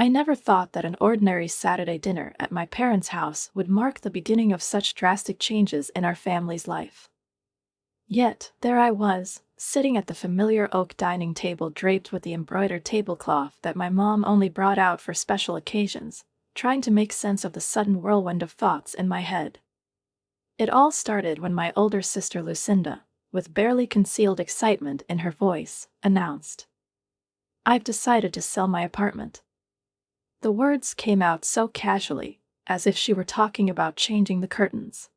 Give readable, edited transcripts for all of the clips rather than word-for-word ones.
I never thought that an ordinary Saturday dinner at my parents' house would mark the beginning of such drastic changes in our family's life. Yet, there I was, sitting at the familiar oak dining table draped with the embroidered tablecloth that my mom only brought out for special occasions, trying to make sense of the sudden whirlwind of thoughts in my head. It all started when my older sister Lucinda, with barely concealed excitement in her voice, announced, "I've decided to sell my apartment." The words came out so casually, as if she were talking about changing the curtains.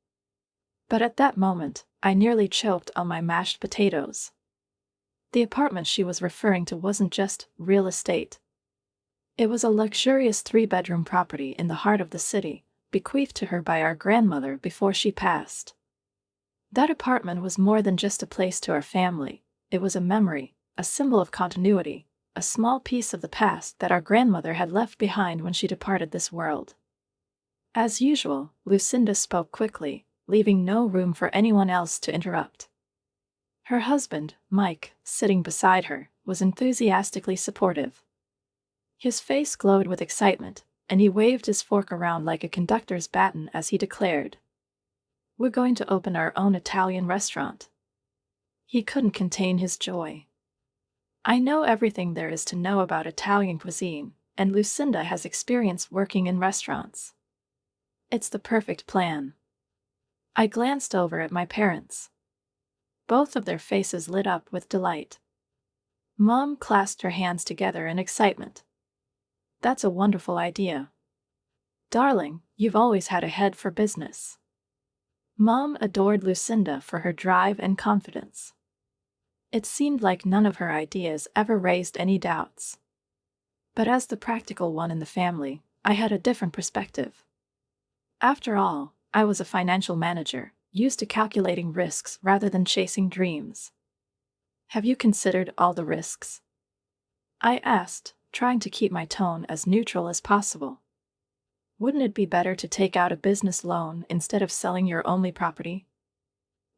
But at that moment, I nearly choked on my mashed potatoes. The apartment she was referring to wasn't just real estate. It was a luxurious three-bedroom property in the heart of the city, bequeathed to her by our grandmother before she passed. That apartment was more than just a place to our family. It was a memory, a symbol of continuity, a small piece of the past that our grandmother had left behind when she departed this world. As usual, Lucinda spoke quickly, leaving no room for anyone else to interrupt. Her husband, Mike, sitting beside her, was enthusiastically supportive. His face glowed with excitement, and he waved his fork around like a conductor's baton as he declared, "We're going to open our own Italian restaurant." He couldn't contain his joy. I know everything there is to know about Italian cuisine, and Lucinda has experience working in restaurants. It's the perfect plan. I glanced over at my parents. Both of their faces lit up with delight. Mom clasped her hands together in excitement. "That's a wonderful idea. Darling, you've always had a head for business." Mom adored Lucinda for her drive and confidence. It seemed like none of her ideas ever raised any doubts. But as the practical one in the family, I had a different perspective. After all, I was a financial manager, used to calculating risks rather than chasing dreams. "Have you considered all the risks?" I asked, trying to keep my tone as neutral as possible. "Wouldn't it be better to take out a business loan instead of selling your only property?"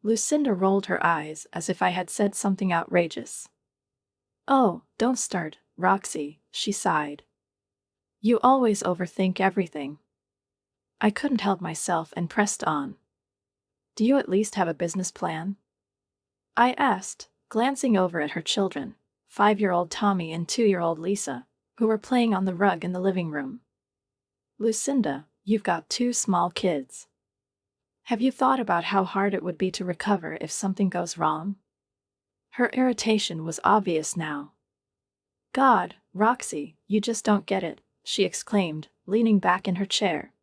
Lucinda rolled her eyes as if I had said something outrageous. "Oh, don't start, Roxy," she sighed. "You always overthink everything." I couldn't help myself and pressed on. "Do you at least have a business plan?" I asked, glancing over at her children, 5-year-old Tommy and 2-year-old Lisa, who were playing on the rug in the living room. "Lucinda, you've got 2 small kids. Have you thought about how hard it would be to recover if something goes wrong?" Her irritation was obvious now. "God, Roxy, you just don't get it," she exclaimed, leaning back in her chair.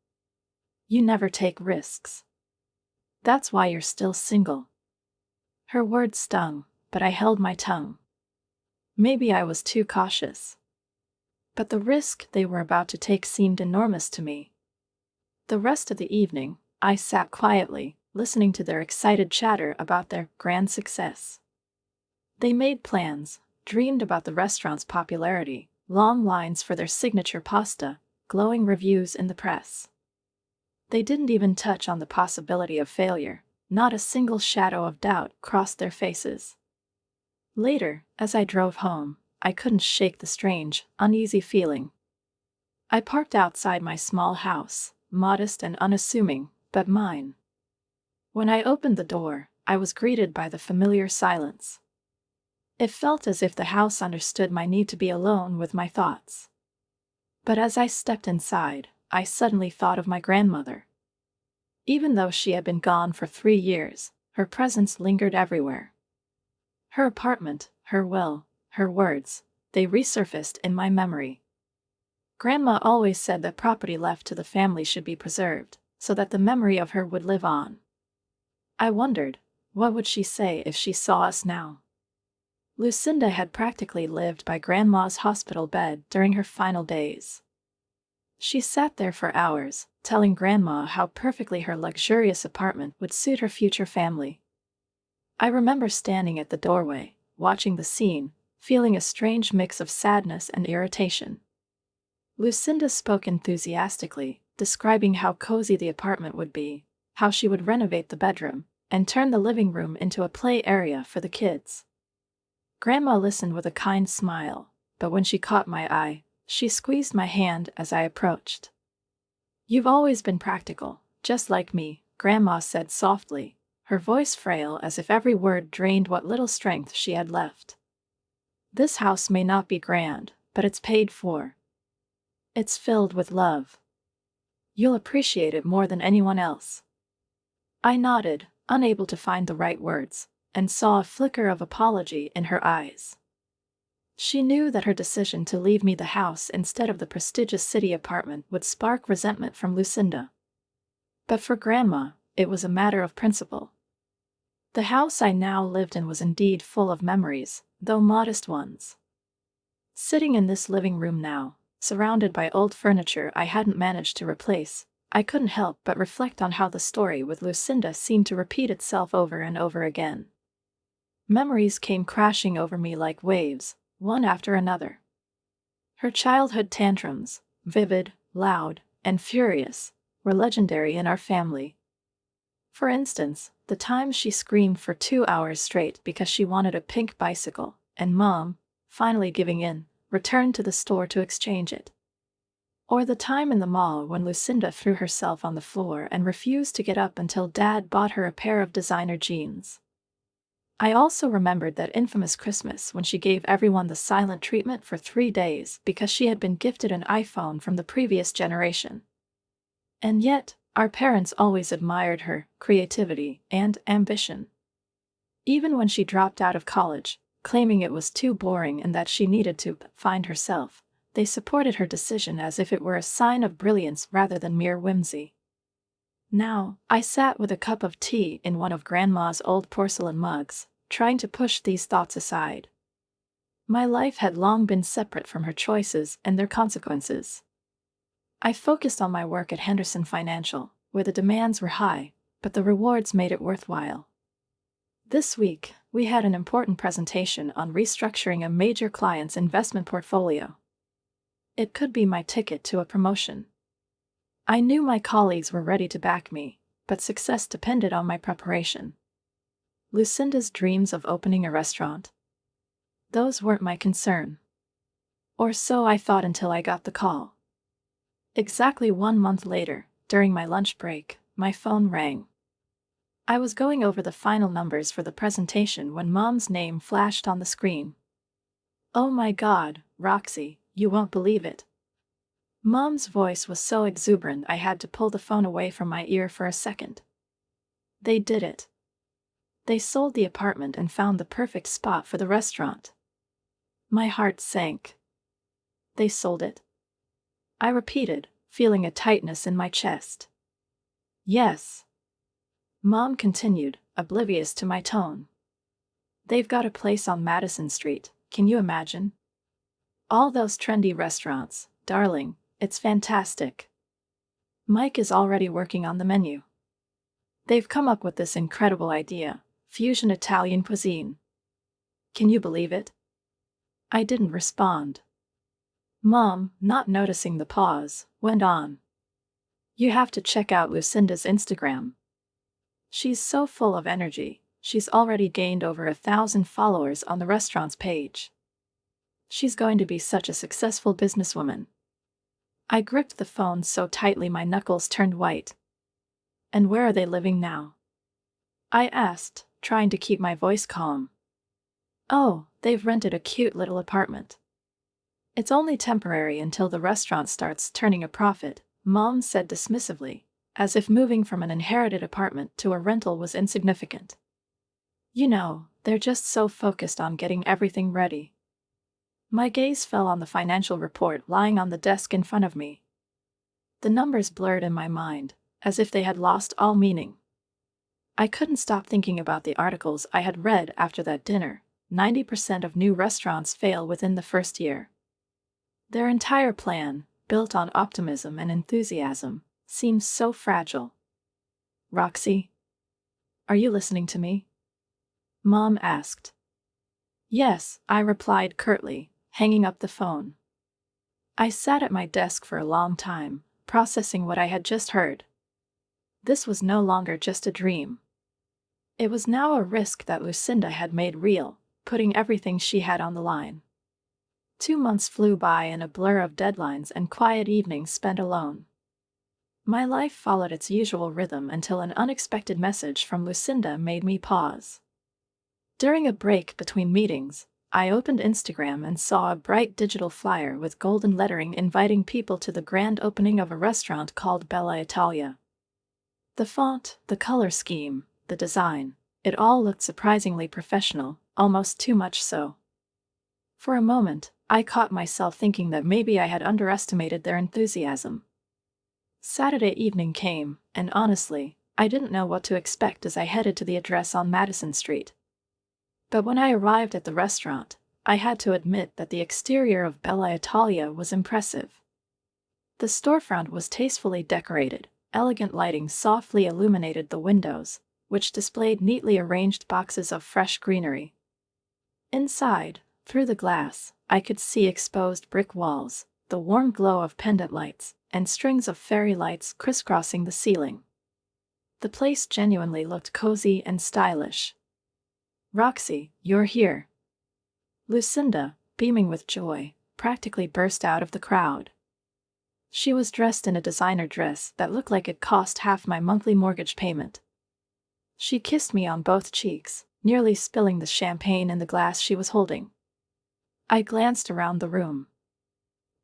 "You never take risks. That's why you're still single." Her words stung, but I held my tongue. Maybe I was too cautious. But the risk they were about to take seemed enormous to me. The rest of the evening, I sat quietly, listening to their excited chatter about their grand success. They made plans, dreamed about the restaurant's popularity, long lines for their signature pasta, glowing reviews in the press. They didn't even touch on the possibility of failure. Not a single shadow of doubt crossed their faces. Later, as I drove home, I couldn't shake the strange, uneasy feeling. I parked outside my small house, modest and unassuming, but mine. When I opened the door, I was greeted by the familiar silence. It felt as if the house understood my need to be alone with my thoughts. But as I stepped inside, I suddenly thought of my grandmother. Even though she had been gone for 3 years, her presence lingered everywhere. Her apartment, her will, her words, they resurfaced in my memory. Grandma always said that property left to the family should be preserved, so that the memory of her would live on. I wondered, what would she say if she saw us now? Lucinda had practically lived by Grandma's hospital bed during her final days. She sat there for hours, telling Grandma how perfectly her luxurious apartment would suit her future family. I remember standing at the doorway, watching the scene, feeling a strange mix of sadness and irritation. Lucinda spoke enthusiastically, describing how cozy the apartment would be, how she would renovate the bedroom, and turn the living room into a play area for the kids. Grandma listened with a kind smile, but when she caught my eye, She squeezed my hand as I approached. "You've always been practical, just like me," Grandma said softly, her voice frail as if every word drained what little strength she had left. "This house may not be grand, but it's paid for. It's filled with love. You'll appreciate it more than anyone else." I nodded, unable to find the right words, and saw a flicker of apology in her eyes. She knew that her decision to leave me the house instead of the prestigious city apartment would spark resentment from Lucinda. But for Grandma, it was a matter of principle. The house I now lived in was indeed full of memories, though modest ones. Sitting in this living room now, surrounded by old furniture I hadn't managed to replace, I couldn't help but reflect on how the story with Lucinda seemed to repeat itself over and over again. Memories came crashing over me like waves, one after another. Her childhood tantrums, vivid, loud, and furious, were legendary in our family. For instance, the times she screamed for 2 hours straight because she wanted a pink bicycle, and Mom, finally giving in, returned to the store to exchange it. Or the time in the mall when Lucinda threw herself on the floor and refused to get up until Dad bought her a pair of designer jeans. I also remembered that infamous Christmas when she gave everyone the silent treatment for 3 days because she had been gifted an iPhone from the previous generation. And yet, our parents always admired her creativity and ambition. Even when she dropped out of college, claiming it was too boring and that she needed to find herself, they supported her decision as if it were a sign of brilliance rather than mere whimsy. Now, I sat with a cup of tea in one of Grandma's old porcelain mugs, trying to push these thoughts aside. My life had long been separate from her choices and their consequences. I focused on my work at Henderson Financial, where the demands were high, but the rewards made it worthwhile. This week, we had an important presentation on restructuring a major client's investment portfolio. It could be my ticket to a promotion. I knew my colleagues were ready to back me, but success depended on my preparation. Lucinda's dreams of opening a restaurant? Those weren't my concern. Or so I thought until I got the call. Exactly 1 month later, during my lunch break, my phone rang. I was going over the final numbers for the presentation when Mom's name flashed on the screen. "Oh my God, Roxy, you won't believe it." Mom's voice was so exuberant I had to pull the phone away from my ear for a second. "They did it. They sold the apartment and found the perfect spot for the restaurant." My heart sank. "They sold it?" I repeated, feeling a tightness in my chest. "Yes." Mom continued, oblivious to my tone. "They've got a place on Madison Street, can you imagine? All those trendy restaurants, darling, it's fantastic. Mike is already working on the menu. They've come up with this incredible idea, fusion Italian cuisine. Can you believe it?" I didn't respond. Mom, not noticing the pause, went on. "You have to check out Lucinda's Instagram. She's so full of energy, she's already gained over 1,000 followers on the restaurant's page. She's going to be such a successful businesswoman." I gripped the phone so tightly my knuckles turned white. "And where are they living now?" I asked, trying to keep my voice calm. "Oh, they've rented a cute little apartment. It's only temporary until the restaurant starts turning a profit," Mom said dismissively, as if moving from an inherited apartment to a rental was insignificant. "You know, they're just so focused on getting everything ready." My gaze fell on the financial report lying on the desk in front of me. The numbers blurred in my mind, as if they had lost all meaning. I couldn't stop thinking about the articles I had read after that dinner. 90% of new restaurants fail within the first year. Their entire plan, built on optimism and enthusiasm, seems so fragile. "Roxy, are you listening to me?" Mom asked. "Yes," I replied curtly, hanging up the phone. I sat at my desk for a long time, processing what I had just heard. This was no longer just a dream. It was now a risk that Lucinda had made real, putting everything she had on the line. 2 months flew by in a blur of deadlines and quiet evenings spent alone. My life followed its usual rhythm until an unexpected message from Lucinda made me pause. During a break between meetings, I opened Instagram and saw a bright digital flyer with golden lettering inviting people to the grand opening of a restaurant called Bella Italia. The font, the color scheme, the design, it all looked surprisingly professional, almost too much so. For a moment, I caught myself thinking that maybe I had underestimated their enthusiasm. Saturday evening came, and honestly, I didn't know what to expect as I headed to the address on Madison Street. But when I arrived at the restaurant, I had to admit that the exterior of Bella Italia was impressive. The storefront was tastefully decorated, elegant lighting softly illuminated the windows, which displayed neatly arranged boxes of fresh greenery. Inside, through the glass, I could see exposed brick walls, the warm glow of pendant lights, and strings of fairy lights crisscrossing the ceiling. The place genuinely looked cozy and stylish. "Roxy, you're here." Lucinda, beaming with joy, practically burst out of the crowd. She was dressed in a designer dress that looked like it cost half my monthly mortgage payment. She kissed me on both cheeks, nearly spilling the champagne in the glass she was holding. I glanced around the room.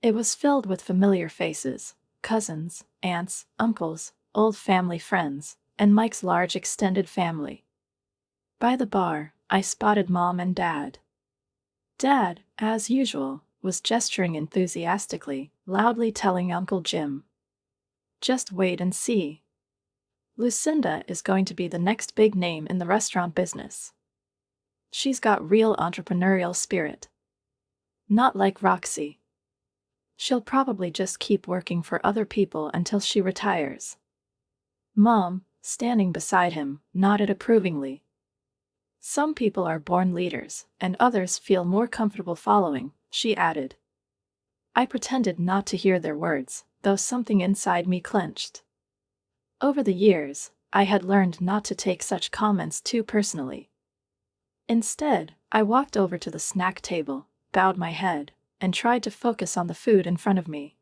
It was filled with familiar faces, cousins, aunts, uncles, old family friends, and Mike's large extended family. By the bar, I spotted Mom and Dad. Dad, as usual, was gesturing enthusiastically, loudly telling Uncle Jim, "Just wait and see. Lucinda is going to be the next big name in the restaurant business. She's got real entrepreneurial spirit. Not like Roxy. She'll probably just keep working for other people until she retires." Mom, standing beside him, nodded approvingly. "Some people are born leaders, and others feel more comfortable following," she added. I pretended not to hear their words, though something inside me clenched. Over the years, I had learned not to take such comments too personally. Instead, I walked over to the snack table, bowed my head, and tried to focus on the food in front of me.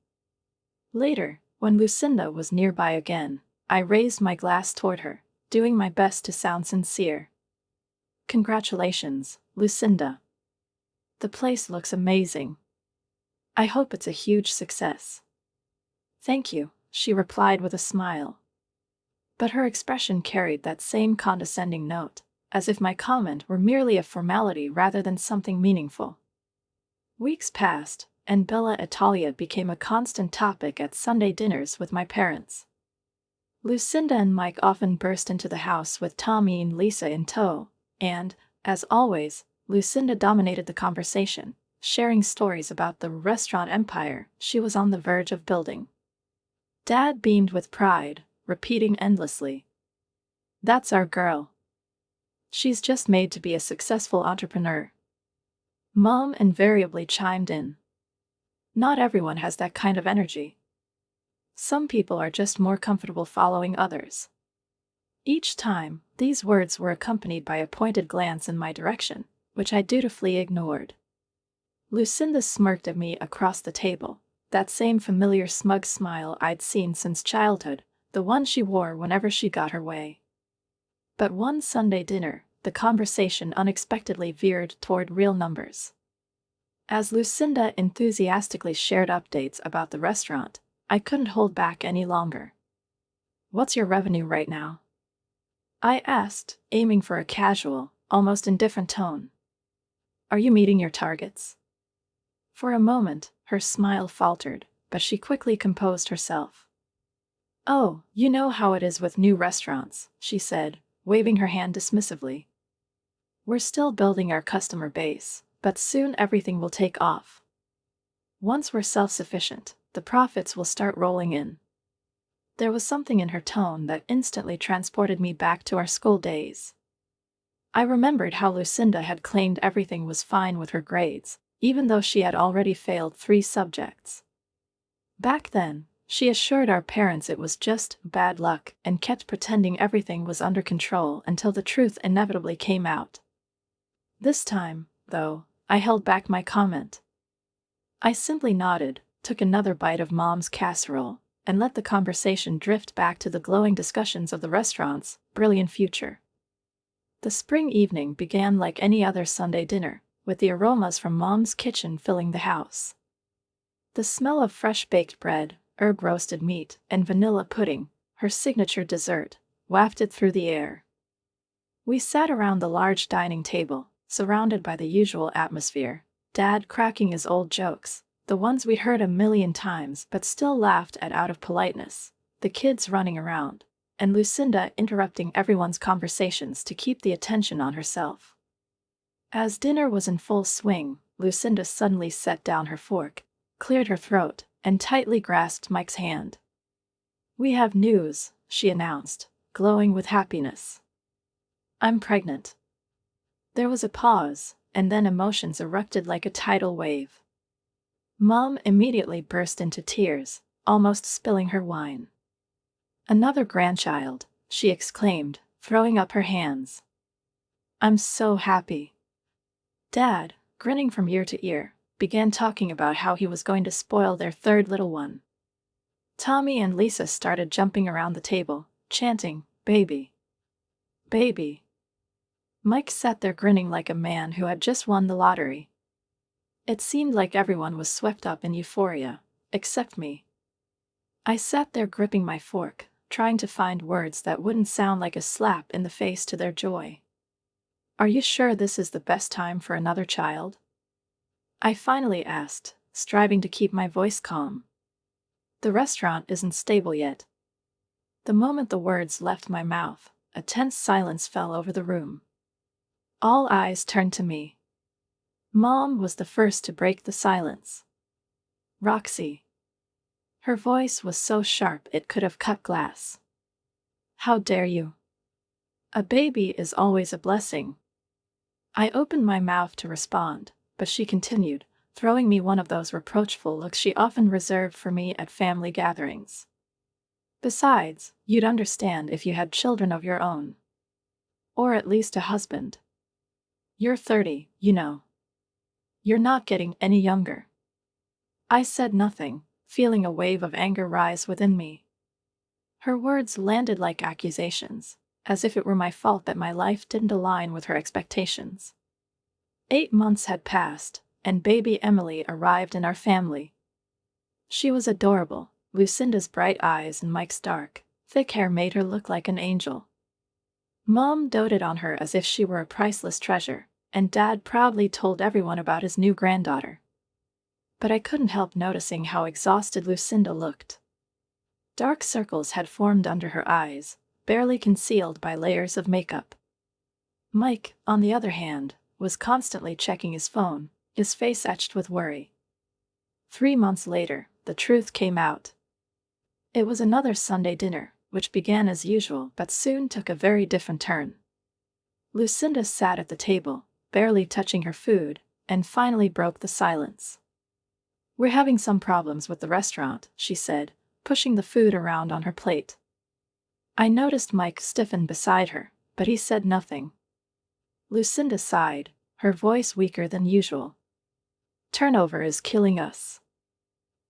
Later, when Lucinda was nearby again, I raised my glass toward her, doing my best to sound sincere. "Congratulations, Lucinda. The place looks amazing. I hope it's a huge success." "Thank you," she replied with a smile. But her expression carried that same condescending note, as if my comment were merely a formality rather than something meaningful. Weeks passed, and Bella Italia became a constant topic at Sunday dinners with my parents. Lucinda and Mike often burst into the house with Tommy and Lisa in tow, and, as always, Lucinda dominated the conversation, sharing stories about the restaurant empire she was on the verge of building. Dad beamed with pride, repeating endlessly, "That's our girl. She's just made to be a successful entrepreneur." Mom invariably chimed in, "Not everyone has that kind of energy. Some people are just more comfortable following others." Each time, these words were accompanied by a pointed glance in my direction, which I dutifully ignored. Lucinda smirked at me across the table, that same familiar smug smile I'd seen since childhood, the one she wore whenever she got her way. But one Sunday dinner, the conversation unexpectedly veered toward real numbers. As Lucinda enthusiastically shared updates about the restaurant, I couldn't hold back any longer. "What's your revenue right now?" I asked, aiming for a casual, almost indifferent tone. "Are you meeting your targets?" For a moment, her smile faltered, but she quickly composed herself. "Oh, you know how it is with new restaurants," she said, waving her hand dismissively. "We're still building our customer base, but soon everything will take off. Once we're self-sufficient, the profits will start rolling in." There was something in her tone that instantly transported me back to our school days. I remembered how Lucinda had claimed everything was fine with her grades, even though she had already failed 3 subjects. Back then, she assured our parents it was just bad luck and kept pretending everything was under control until the truth inevitably came out. This time, though, I held back my comment. I simply nodded, took another bite of Mom's casserole, and let the conversation drift back to the glowing discussions of the restaurant's brilliant future. The spring evening began like any other Sunday dinner, with the aromas from Mom's kitchen filling the house. The smell of fresh baked bread, herb-roasted meat, and vanilla pudding, her signature dessert, wafted through the air. We sat around the large dining table, surrounded by the usual atmosphere, Dad cracking his old jokes, the ones we'd heard a million times but still laughed at out of politeness, the kids running around, and Lucinda interrupting everyone's conversations to keep the attention on herself. As dinner was in full swing, Lucinda suddenly set down her fork, cleared her throat, and tightly grasped Mike's hand. "We have news," she announced, glowing with happiness. "I'm pregnant." There was a pause, and then emotions erupted like a tidal wave. Mom immediately burst into tears, almost spilling her wine. "Another grandchild," she exclaimed, throwing up her hands. "I'm so happy." Dad, grinning from ear to ear, began talking about how he was going to spoil their third little one. Tommy and Lisa started jumping around the table, chanting, "Baby! Baby!" Mike sat there grinning like a man who had just won the lottery. It seemed like everyone was swept up in euphoria, except me. I sat there gripping my fork, trying to find words that wouldn't sound like a slap in the face to their joy. "Are you sure this is the best time for another child?" I finally asked, striving to keep my voice calm. "The restaurant isn't stable yet." The moment the words left my mouth, a tense silence fell over the room. All eyes turned to me. Mom was the first to break the silence. "Roxy." Her voice was so sharp it could have cut glass. "How dare you? A baby is always a blessing." I opened my mouth to respond, but she continued, throwing me one of those reproachful looks she often reserved for me at family gatherings. "Besides, you'd understand if you had children of your own. Or at least a husband. You're 30, you know. You're not getting any younger." I said nothing, feeling a wave of anger rise within me. Her words landed like accusations, as if it were my fault that my life didn't align with her expectations. 8 months had passed, and baby Emily arrived in our family. She was adorable. Lucinda's bright eyes and Mike's dark, thick hair made her look like an angel. Mom doted on her as if she were a priceless treasure, and Dad proudly told everyone about his new granddaughter. But I couldn't help noticing how exhausted Lucinda looked. Dark circles had formed under her eyes, barely concealed by layers of makeup. Mike, on the other hand, was constantly checking his phone, his face etched with worry. 3 months later, the truth came out. It was another Sunday dinner, which began as usual but soon took a very different turn. Lucinda sat at the table, barely touching her food, and finally broke the silence. "We're having some problems with the restaurant," she said, pushing the food around on her plate. I noticed Mike stiffen beside her, but he said nothing. Lucinda sighed, her voice weaker than usual. "Turnover is killing us.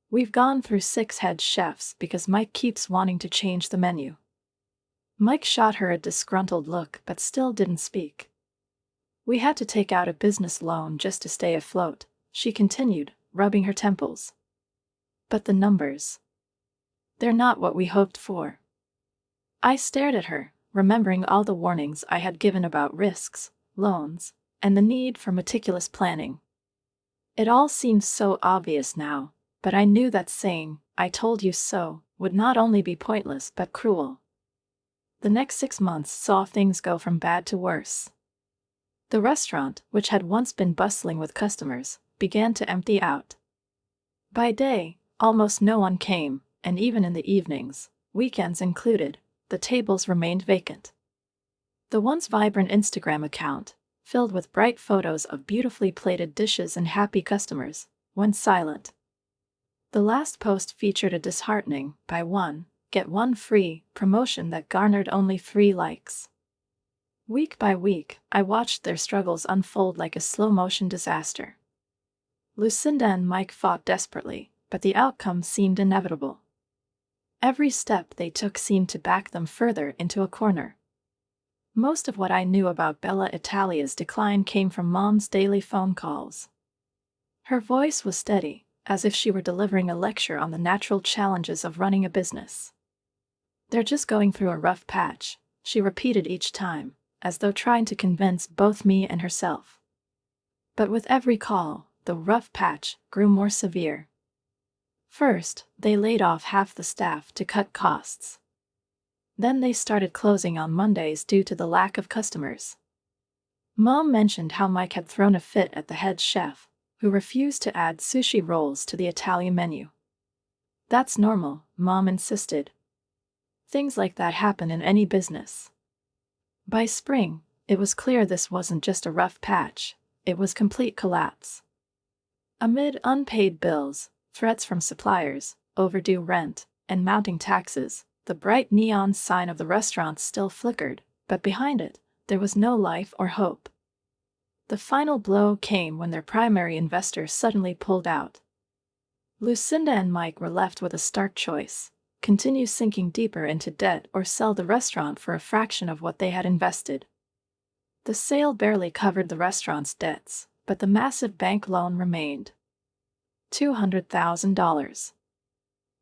We've gone through 6 head chefs because Mike keeps wanting to change the menu." Mike shot her a disgruntled look but still didn't speak. "We had to take out a business loan just to stay afloat," she continued, rubbing her temples. "But the numbers. They're not what we hoped for." I stared at her, remembering all the warnings I had given about risks, loans, and the need for meticulous planning. It all seemed so obvious now, but I knew that saying, "I told you so," would not only be pointless but cruel. The next 6 months saw things go from bad to worse. The restaurant, which had once been bustling with customers, began to empty out. By day, almost no one came, and even in the evenings, weekends included, the tables remained vacant. The once vibrant Instagram account, filled with bright photos of beautifully plated dishes and happy customers, went silent. The last post featured a disheartening "buy one, get one free" promotion that garnered only 3 likes. Week by week, I watched their struggles unfold like a slow-motion disaster. Lucinda and Mike fought desperately, but the outcome seemed inevitable. Every step they took seemed to back them further into a corner. Most of what I knew about Bella Italia's decline came from Mom's daily phone calls. Her voice was steady, as if she were delivering a lecture on the natural challenges of running a business. "They're just going through a rough patch," she repeated each time, as though trying to convince both me and herself. But with every call, the rough patch grew more severe. First, they laid off half the staff to cut costs. Then they started closing on Mondays due to the lack of customers. Mom mentioned how Mike had thrown a fit at the head chef, who refused to add sushi rolls to the Italian menu. "That's normal," Mom insisted. "Things like that happen in any business." By spring, it was clear this wasn't just a rough patch, it was complete collapse. Amid unpaid bills, threats from suppliers, overdue rent, and mounting taxes, the bright neon sign of the restaurant still flickered, but behind it, there was no life or hope. The final blow came when their primary investor suddenly pulled out. Lucinda and Mike were left with a stark choice: continue sinking deeper into debt or sell the restaurant for a fraction of what they had invested. The sale barely covered the restaurant's debts, but the massive bank loan remained. $200,000.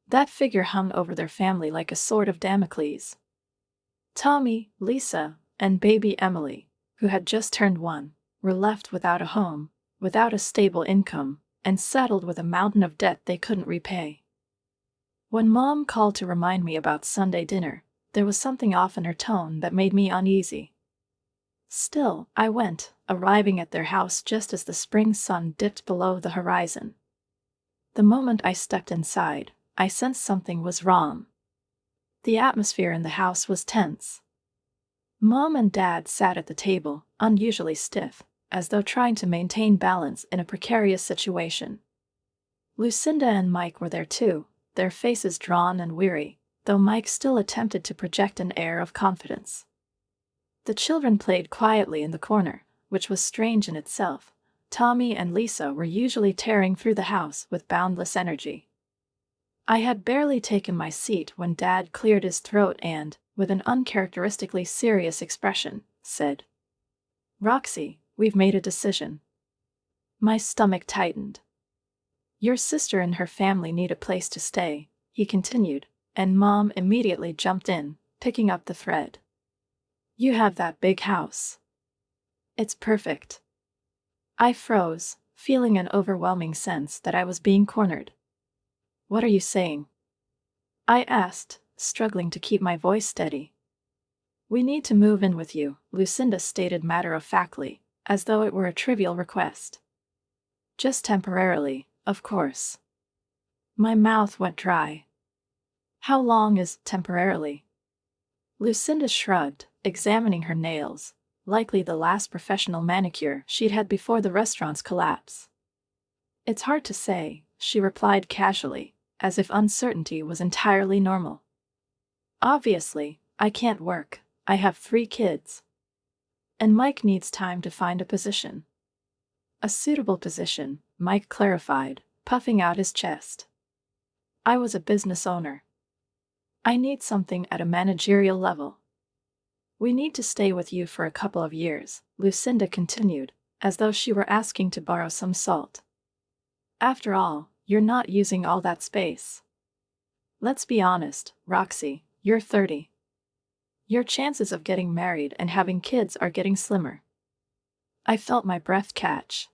That figure hung over their family like a sword of Damocles. Tommy, Lisa, and baby Emily, who had just turned 1, were left without a home, without a stable income, and saddled with a mountain of debt they couldn't repay. When Mom called to remind me about Sunday dinner, there was something off in her tone that made me uneasy. Still, I went, arriving at their house just as the spring sun dipped below the horizon. The moment I stepped inside, I sensed something was wrong. The atmosphere in the house was tense. Mom and Dad sat at the table, unusually stiff, as though trying to maintain balance in a precarious situation. Lucinda and Mike were there too, their faces drawn and weary, though Mike still attempted to project an air of confidence. The children played quietly in the corner, which was strange in itself. Tommy and Lisa were usually tearing through the house with boundless energy. I had barely taken my seat when Dad cleared his throat and, with an uncharacteristically serious expression, said, "Roxy, we've made a decision." My stomach tightened. "Your sister and her family need a place to stay," he continued, and Mom immediately jumped in, picking up the thread. "You have that big house. It's perfect." I froze, feeling an overwhelming sense that I was being cornered. "What are you saying?" I asked, struggling to keep my voice steady. "We need to move in with you," Lucinda stated matter-of-factly, as though it were a trivial request. "Just temporarily, of course." My mouth went dry. "How long is temporarily?" Lucinda shrugged, examining her nails, likely the last professional manicure she'd had before the restaurant's collapse. "It's hard to say," she replied casually, as if uncertainty was entirely normal. "Obviously, I can't work. I have 3 kids. And Mike needs time to find a position." "A suitable position," Mike clarified, puffing out his chest. "I was a business owner. I need something at a managerial level." "We need to stay with you for a couple of years," Lucinda continued, as though she were asking to borrow some salt. "After all, you're not using all that space. Let's be honest, Roxy, you're 30. Your chances of getting married and having kids are getting slimmer." I felt my breath catch.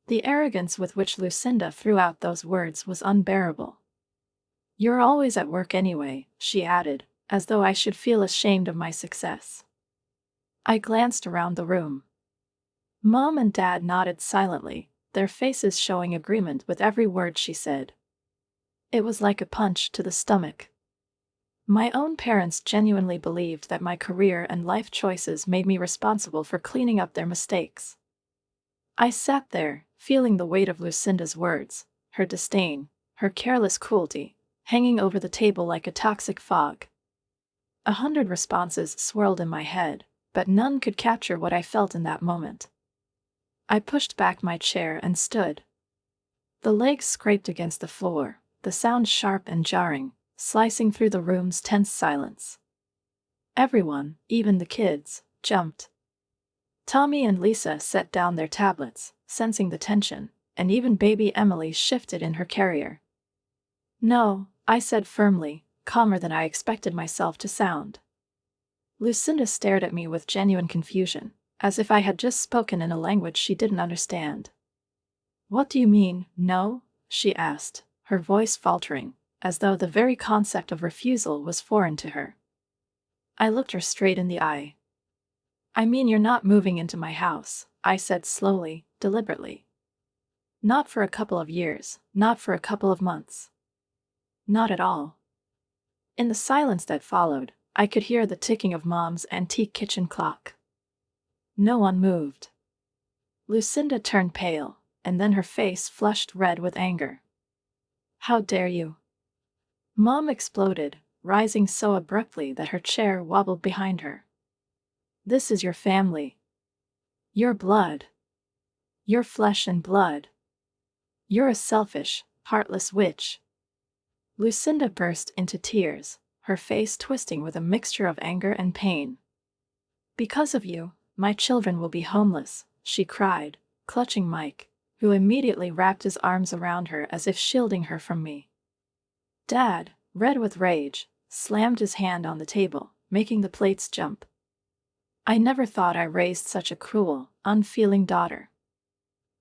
The arrogance with which Lucinda threw out those words was unbearable. "You're always at work anyway," she added, as though I should feel ashamed of my success. I glanced around the room. Mom and Dad nodded silently, their faces showing agreement with every word she said. It was like a punch to the stomach. My own parents genuinely believed that my career and life choices made me responsible for cleaning up their mistakes. I sat there, feeling the weight of Lucinda's words, her disdain, her careless cruelty, hanging over the table like a toxic fog. 100 responses swirled in my head, but none could capture what I felt in that moment. I pushed back my chair and stood. The legs scraped against the floor, the sound sharp and jarring, slicing through the room's tense silence. Everyone, even the kids, jumped. Tommy and Lisa set down their tablets, sensing the tension, and even baby Emily shifted in her carrier. "No," I said firmly, calmer than I expected myself to sound. Lucinda stared at me with genuine confusion, as if I had just spoken in a language she didn't understand. "What do you mean, no?" she asked, her voice faltering, as though the very concept of refusal was foreign to her. I looked her straight in the eye. "I mean you're not moving into my house," I said slowly, deliberately. "Not for a couple of years, not for a couple of months. Not at all." In the silence that followed, I could hear the ticking of Mom's antique kitchen clock. No one moved. Lucinda turned pale, and then her face flushed red with anger. "How dare you?" Mom exploded, rising so abruptly that her chair wobbled behind her. "This is your family. Your blood. Your flesh and blood. You're a selfish, heartless witch." Lucinda burst into tears, her face twisting with a mixture of anger and pain. "Because of you, my children will be homeless," she cried, clutching Mike, who immediately wrapped his arms around her as if shielding her from me. Dad, red with rage, slammed his hand on the table, making the plates jump. "I never thought I raised such a cruel, unfeeling daughter."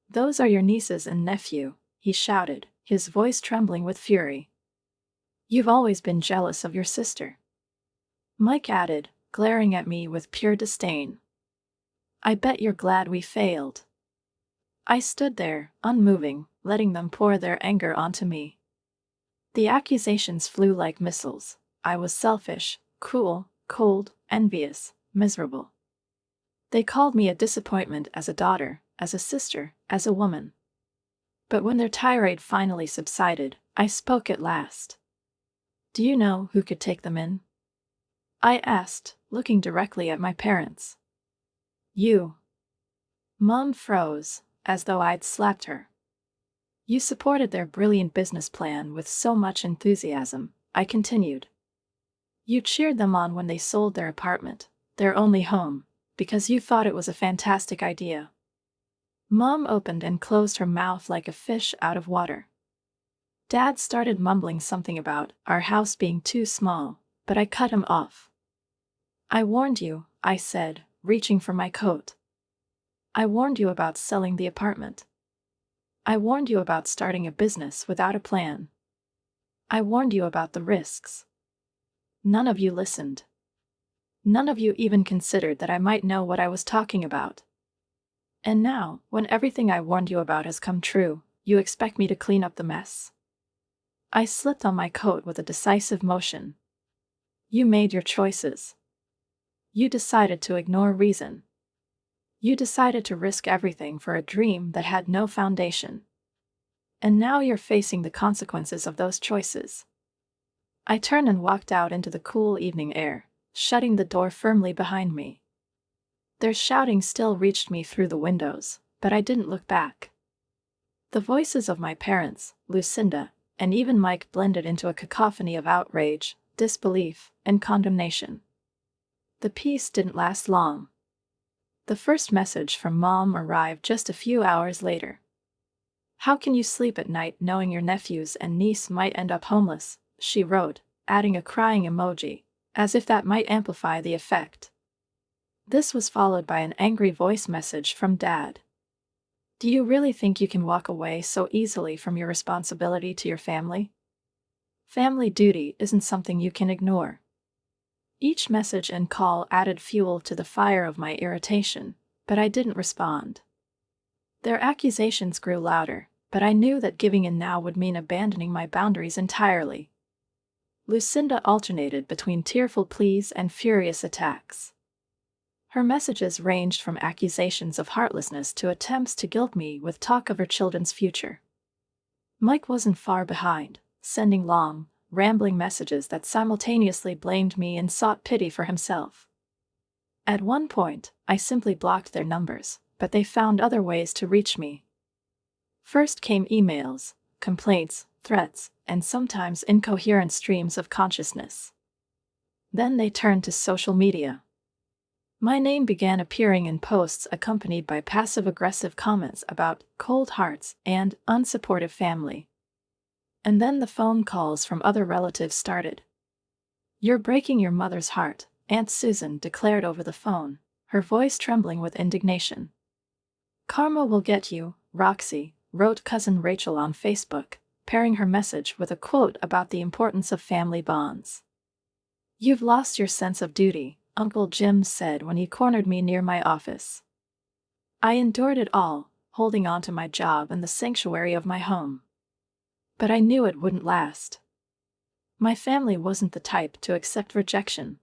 "Those are your nieces and nephew," he shouted, his voice trembling with fury. "You've always been jealous of your sister." Mike added, glaring at me with pure disdain. "I bet you're glad we failed." I stood there, unmoving, letting them pour their anger onto me. The accusations flew like missiles. I was selfish, cruel, cold, envious, miserable. They called me a disappointment as a daughter, as a sister, as a woman. But when their tirade finally subsided, I spoke at last. "Do you know who could take them in?" I asked, looking directly at my parents. "You." Mom froze, as though I'd slapped her. "You supported their brilliant business plan with so much enthusiasm," I continued. "You cheered them on when they sold their apartment, their only home, because you thought it was a fantastic idea." Mom opened and closed her mouth like a fish out of water. Dad started mumbling something about our house being too small, but I cut him off. "I warned you," I said, reaching for my coat. "I warned you about selling the apartment. I warned you about starting a business without a plan. I warned you about the risks. None of you listened. None of you even considered that I might know what I was talking about. And now, when everything I warned you about has come true, you expect me to clean up the mess." I slipped on my coat with a decisive motion. "You made your choices. You decided to ignore reason. You decided to risk everything for a dream that had no foundation. And now you're facing the consequences of those choices." I turned and walked out into the cool evening air, shutting the door firmly behind me. Their shouting still reached me through the windows, but I didn't look back. The voices of my parents, Lucinda, and even Mike blended into a cacophony of outrage, disbelief, and condemnation. The peace didn't last long. The first message from Mom arrived just a few hours later. "How can you sleep at night knowing your nephews and niece might end up homeless?" she wrote, adding a crying emoji, as if that might amplify the effect. This was followed by an angry voice message from Dad. "Do you really think you can walk away so easily from your responsibility to your family? Family duty isn't something you can ignore." Each message and call added fuel to the fire of my irritation, but I didn't respond. Their accusations grew louder, but I knew that giving in now would mean abandoning my boundaries entirely. Lucinda alternated between tearful pleas and furious attacks. Her messages ranged from accusations of heartlessness to attempts to guilt me with talk of her children's future. Mike wasn't far behind, sending long, rambling messages that simultaneously blamed me and sought pity for himself. At one point, I simply blocked their numbers, but they found other ways to reach me. First came emails, complaints, threats, and sometimes incoherent streams of consciousness. Then they turned to social media. My name began appearing in posts accompanied by passive-aggressive comments about cold hearts and unsupportive family. And then the phone calls from other relatives started. "You're breaking your mother's heart," Aunt Susan declared over the phone, her voice trembling with indignation. "Karma will get you, Roxy," wrote cousin Rachel on Facebook, pairing her message with a quote about the importance of family bonds. "You've lost your sense of duty," Uncle Jim said when he cornered me near my office. I endured it all, holding on to my job and the sanctuary of my home. But I knew it wouldn't last. My family wasn't the type to accept rejection.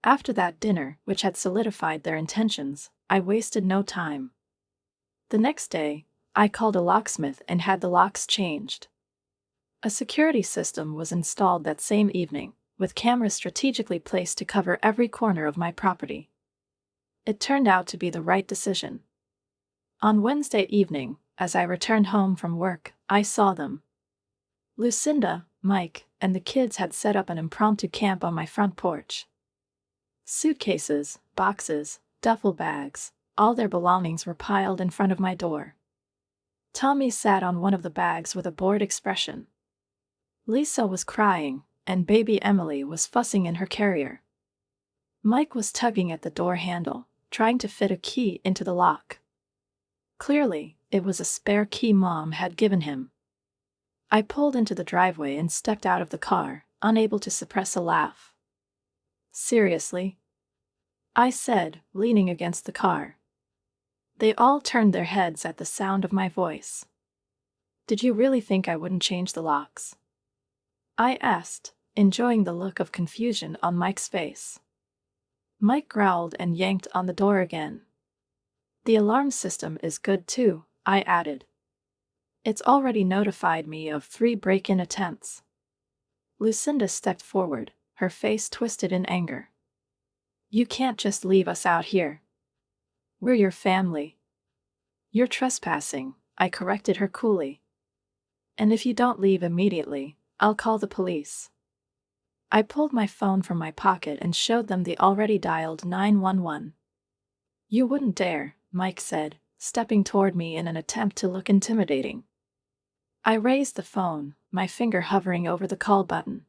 After that dinner, which had solidified their intentions, I wasted no time. The next day, I called a locksmith and had the locks changed. A security system was installed that same evening, with cameras strategically placed to cover every corner of my property. It turned out to be the right decision. On Wednesday evening, as I returned home from work, I saw them. Lucinda, Mike, and the kids had set up an impromptu camp on my front porch. Suitcases, boxes, duffel bags, all their belongings were piled in front of my door. Tommy sat on one of the bags with a bored expression. Lisa was crying, and baby Emily was fussing in her carrier. Mike was tugging at the door handle, trying to fit a key into the lock. Clearly, it was a spare key Mom had given him. I pulled into the driveway and stepped out of the car, unable to suppress a laugh. "Seriously?" I said, leaning against the car. They all turned their heads at the sound of my voice. "Did you really think I wouldn't change the locks?" I asked, enjoying the look of confusion on Mike's face. Mike growled and yanked on the door again. "The alarm system is good too," I added. "It's already notified me of 3 break-in attempts." Lucinda stepped forward, her face twisted in anger. "You can't just leave us out here. We're your family." "You're trespassing," I corrected her coolly. "And if you don't leave immediately, I'll call the police." I pulled my phone from my pocket and showed them the already dialed 911. "You wouldn't dare," Mike said, stepping toward me in an attempt to look intimidating. I raised the phone, my finger hovering over the call button.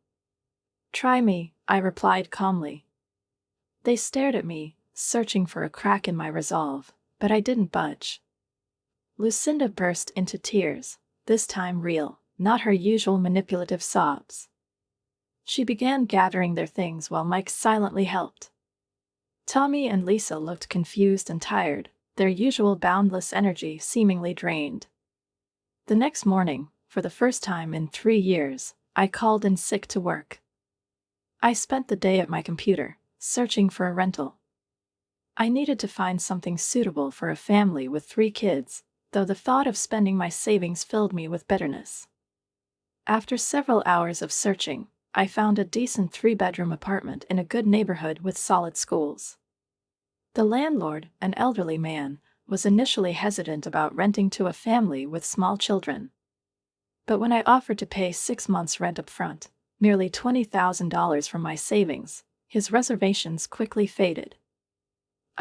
"Try me," I replied calmly. They stared at me, searching for a crack in my resolve, but I didn't budge. Lucinda burst into tears, this time real, not her usual manipulative sobs. She began gathering their things while Mike silently helped. Tommy and Lisa looked confused and tired, their usual boundless energy seemingly drained. The next morning, for the first time in 3 years, I called in sick to work. I spent the day at my computer, searching for a rental. I needed to find something suitable for a family with 3 kids, though the thought of spending my savings filled me with bitterness. After several hours of searching, I found a decent 3-bedroom apartment in a good neighborhood with solid schools. The landlord, an elderly man, was initially hesitant about renting to a family with small children. But when I offered to pay 6 months' rent up front, nearly $20,000 from my savings, his reservations quickly faded.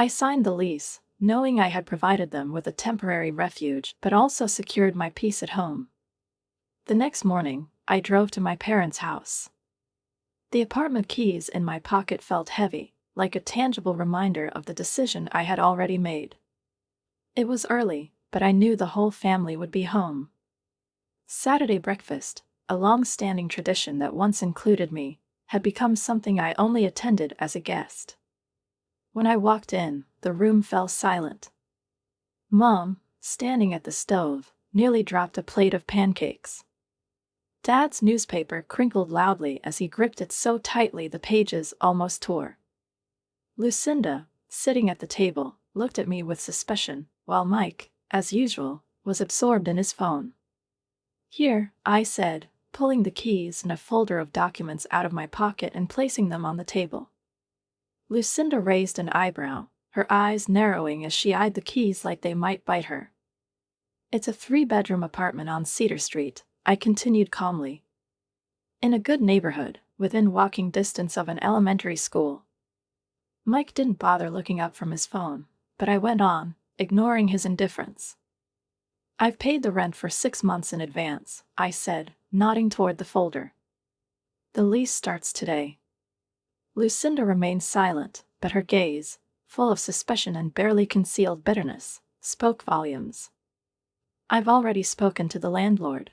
I signed the lease, knowing I had provided them with a temporary refuge but also secured my peace at home. The next morning, I drove to my parents' house. The apartment keys in my pocket felt heavy, like a tangible reminder of the decision I had already made. It was early, but I knew the whole family would be home. Saturday breakfast, a long-standing tradition that once included me, had become something I only attended as a guest. When I walked in, the room fell silent. Mom, standing at the stove, nearly dropped a plate of pancakes. Dad's newspaper crinkled loudly as he gripped it so tightly the pages almost tore. Lucinda, sitting at the table, looked at me with suspicion, while Mike, as usual, was absorbed in his phone. "Here," I said, pulling the keys and a folder of documents out of my pocket and placing them on the table. Lucinda raised an eyebrow, her eyes narrowing as she eyed the keys like they might bite her. It's a 3-bedroom apartment on Cedar Street, I continued calmly. In a good neighborhood, within walking distance of an elementary school. Mike didn't bother looking up from his phone, but I went on, ignoring his indifference. I've paid the rent for 6 months in advance, I said, nodding toward the folder. The lease starts today. Lucinda remained silent, but her gaze, full of suspicion and barely concealed bitterness, spoke volumes. I've already spoken to the landlord.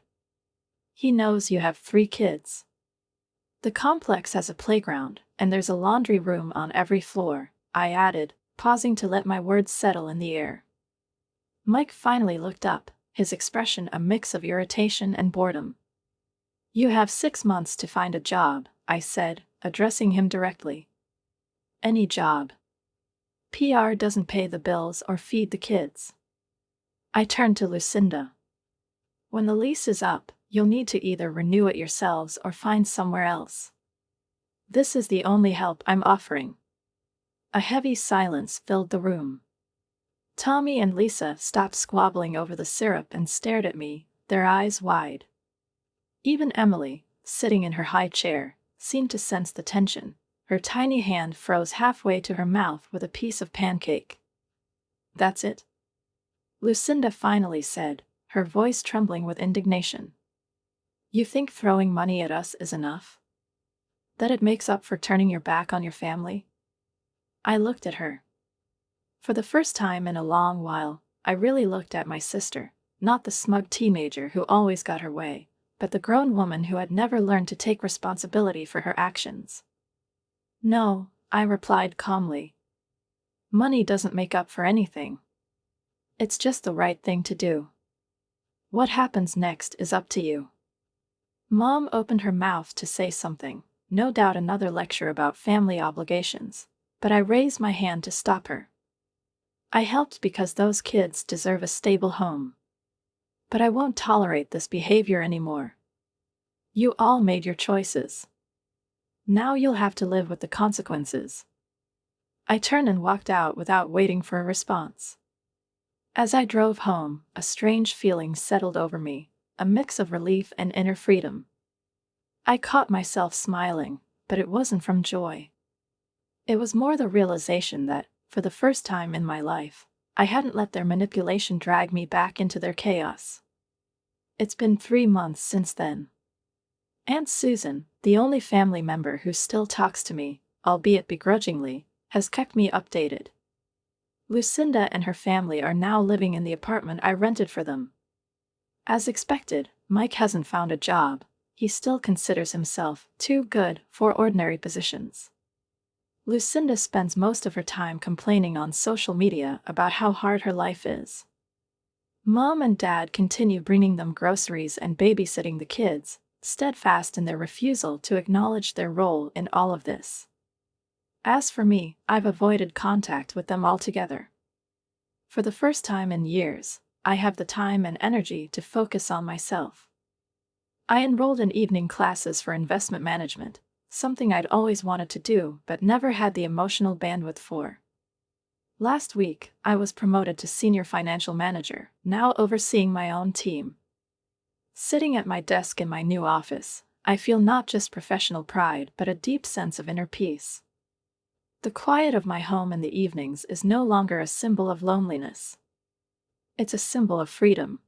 He knows you have 3 kids. The complex has a playground, and there's a laundry room on every floor, I added, pausing to let my words settle in the air. Mike finally looked up, his expression a mix of irritation and boredom. You have 6 months to find a job, I said, addressing him directly. Any job. PR doesn't pay the bills or feed the kids. I turned to Lucinda. When the lease is up, you'll need to either renew it yourselves or find somewhere else. This is the only help I'm offering. A heavy silence filled the room. Tommy and Lisa stopped squabbling over the syrup and stared at me, their eyes wide. Even Emily, sitting in her high chair, seemed to sense the tension. Her tiny hand froze halfway to her mouth with a piece of pancake. That's it? Lucinda finally said, her voice trembling with indignation. You think throwing money at us is enough? That it makes up for turning your back on your family? I looked at her. For the first time in a long while, I really looked at my sister, not the smug teenager who always got her way, but the grown woman who had never learned to take responsibility for her actions. No, I replied calmly. Money doesn't make up for anything. It's just the right thing to do. What happens next is up to you. Mom opened her mouth to say something, no doubt another lecture about family obligations, but I raised my hand to stop her. I helped because those kids deserve a stable home. But I won't tolerate this behavior anymore. You all made your choices. Now you'll have to live with the consequences. I turned and walked out without waiting for a response. As I drove home, a strange feeling settled over me, a mix of relief and inner freedom. I caught myself smiling, but it wasn't from joy. It was more the realization that, for the first time in my life, I hadn't let their manipulation drag me back into their chaos. It's been 3 months since then. Aunt Susan, the only family member who still talks to me, albeit begrudgingly, has kept me updated. Lucinda and her family are now living in the apartment I rented for them. As expected, Mike hasn't found a job. He still considers himself too good for ordinary positions. Lucinda spends most of her time complaining on social media about how hard her life is. Mom and Dad continue bringing them groceries and babysitting the kids, steadfast in their refusal to acknowledge their role in all of this. As for me, I've avoided contact with them altogether. For the first time in years, I have the time and energy to focus on myself. I enrolled in evening classes for investment management, something I'd always wanted to do but never had the emotional bandwidth for. Last week, I was promoted to senior financial manager, now overseeing my own team. Sitting at my desk in my new office, I feel not just professional pride but a deep sense of inner peace. The quiet of my home in the evenings is no longer a symbol of loneliness. It's a symbol of freedom.